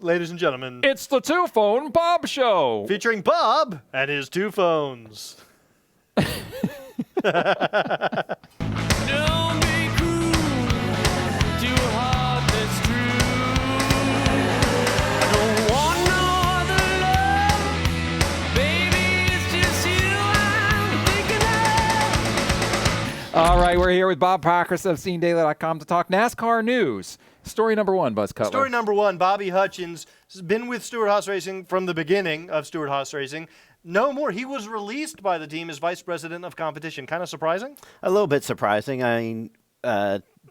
ladies and gentlemen, It's the Two-Phone Bob Show. featuring Bob and his two phones. Don't be cruel to a heart that's true. I don't want no other love. Baby, it's just you I'm thinking of. All right, we're here with Bob Pockrass of SceneDaily.com to talk NASCAR news. Story number one, Buzz Cutler. Story number one, Bobby Hutchens has been with Stewart-Haas Racing from the beginning of Stewart-Haas Racing. No more. He was released by the team as vice president of competition. Kind of surprising? A little bit surprising. I mean,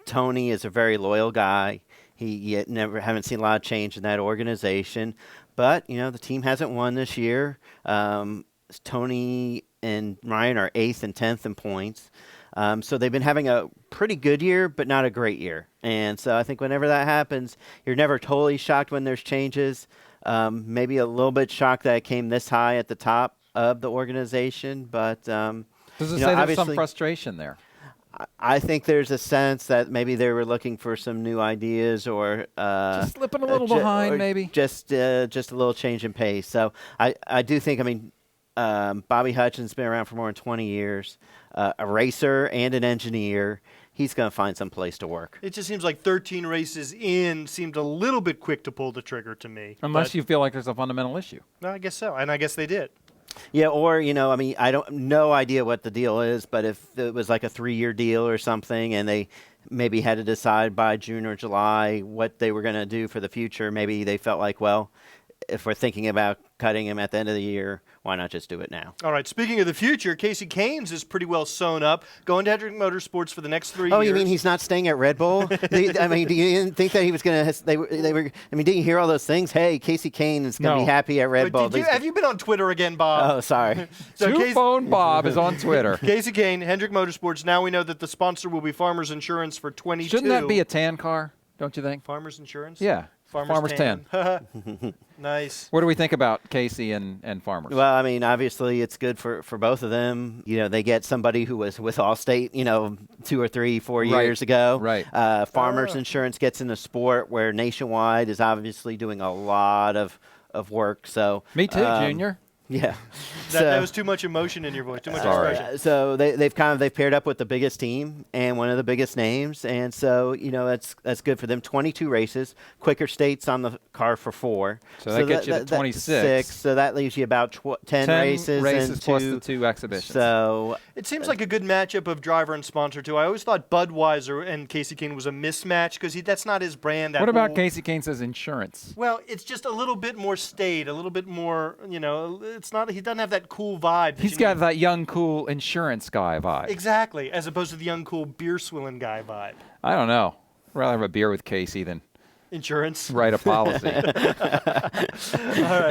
Tony is a very loyal guy. He never haven't seen a lot of change in that organization. But, you know, the team hasn't won this year. Tony and Ryan are 8th and 10th in points. So they've been having a pretty good year, but not a great year. And so I think whenever that happens, you're never totally shocked when there's changes. Maybe a little bit shocked that it came this high at the top of the organization. But, Does it say there's some frustration there? I think there's a sense that maybe they were looking for some new ideas or Just slipping a little behind, maybe? Just a little change in pace. So I do think, Bobby Hutchens been around for more than 20 years, a racer and an engineer. He's going to find some place to work. It just seems like 13 races in seemed a little bit quick to pull the trigger to me. Unless you feel like there's a fundamental issue. No, I guess so. And I guess they did. Yeah, or, no idea what the deal is, but if it was like a 3-year deal or something and they maybe had to decide by June or July what they were going to do for the future, maybe they felt like, well, if we're thinking about cutting him at the end of the year, why not just do it now? All right, speaking of the future, Casey Kahnes is pretty well sewn up, going to Hendrick Motorsports for the next 3 years. Oh, you mean he's not staying at Red Bull? Do you didn't think that he was going to? They were. Didn't you hear all those things? Hey, Casey Kahne is going to be happy at Red Bull. Have you been on Twitter again, Bob? Oh, sorry. Two-Phone Bob is on Twitter. Casey Kahne, Hendrick Motorsports. Now we know that the sponsor will be Farmers Insurance for 22. Shouldn't that be a tan car, don't you think? Farmers Insurance? Yeah. Farmers Tan. Nice. What do we think about Casey and Farmers? Well, I mean, obviously it's good for both of them. You know, they get somebody who was with Allstate, 2 or 3, 4 years ago. Right. Farmers Insurance gets in a sport where Nationwide is obviously doing a lot of work. So Me too, Junior. Yeah. That was too much emotion in your voice, too much expression. So they've paired up with the biggest team and one of the biggest names, and so that's good for them. 22 races, quicker states on the car for 4. So that gets you to 26. So that leaves you about 10 races and plus the 2 exhibitions. So it seems like a good matchup of driver and sponsor too. I always thought Budweiser and Casey Kahne was a mismatch because that's not his brand. What about Casey Kahne's insurance? Well, it's just a little bit more staid, a little bit more, it's not. He doesn't have that cool vibe. He's got that young, cool insurance guy vibe. Exactly, as opposed to the young, cool beer swilling guy vibe. I don't know. I'd rather have a beer with Casey than insurance. Write a policy.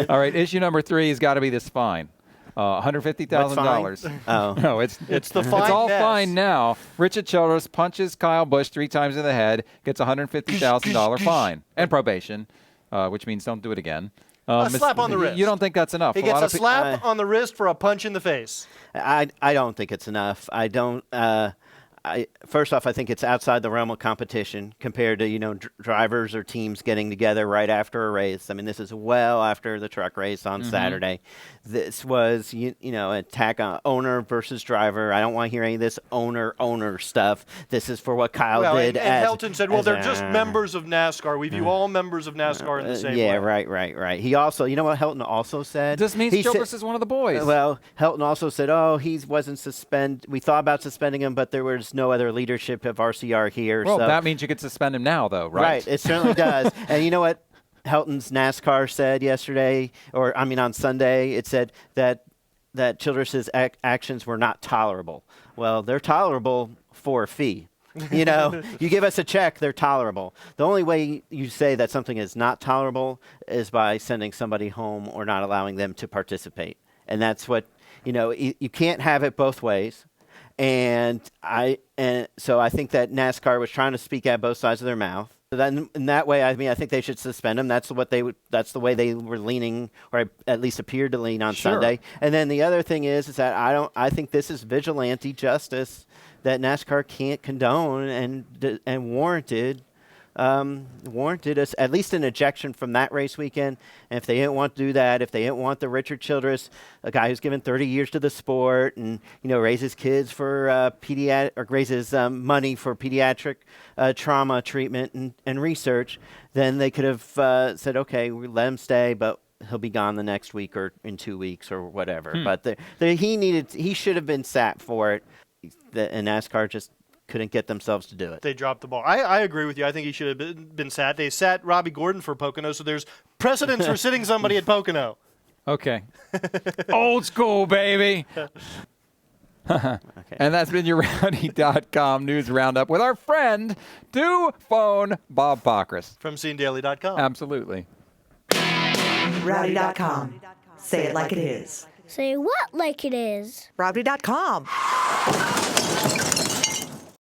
All right. Issue number 3 has got to be this fine. $150,000. Oh the no, fine. It's all fine now. Richard Childress punches Kyle Busch 3 times in the head, gets a $150,000 fine and probation, which means don't do it again. A slap on the wrist. You don't think that's enough? He gets a slap on the wrist for a punch in the face. I don't think it's enough. I don't. First off, I think it's outside the realm of competition compared to drivers or teams getting together right after a race. I mean, this is well after the truck race on Saturday. This was attack on owner versus driver. I don't want to hear any of this owner stuff. This is for what Kyle did. And Helton said, "Well, they're just members of NASCAR. We view all members of NASCAR in the same way." Yeah, right. He also, you know what Helton also said? This means Childress is one of the boys. Well, Helton also said, he wasn't suspended. We thought about suspending him, but there was no other leadership of RCR here. Well, so. that means you could suspend him now, though, right? Right, it certainly does. And you know what Helton's NASCAR said yesterday, on Sunday? It said that Childress's actions were not tolerable. Well, they're tolerable for a fee. You give us a check, they're tolerable. The only way you say that something is not tolerable is by sending somebody home or not allowing them to participate. And that's what, you can't have it both ways. And so I think that NASCAR was trying to speak out both sides of their mouth. So then in that way, I think they should suspend him. That's the way they were leaning, or at least appeared to lean on Sunday. And then the other thing is that I think this is vigilante justice that NASCAR can't condone and warranted warranted us at least an ejection from that race weekend. And if they didn't want to do that, if they didn't want the Richard Childress, a guy who's given 30 years to the sport and raises kids for raises money for pediatric trauma treatment and research, then they could have said, okay, we let him stay, but he'll be gone the next week or in 2 weeks or whatever. But he should have been sat for it. And NASCAR just couldn't get themselves to do it. They dropped the ball. I agree with you. I think he should have been sat. They sat Robbie Gordon for Pocono, so there's precedence for sitting somebody at Pocono. Okay. Old school, baby. Okay. And that's been your Rowdy.com news roundup with our friend, Do Phone Bob Pockris. From SceneDaily.com. Absolutely. Rowdy.com. Say it like it is. Say what like it is? Rowdy.com.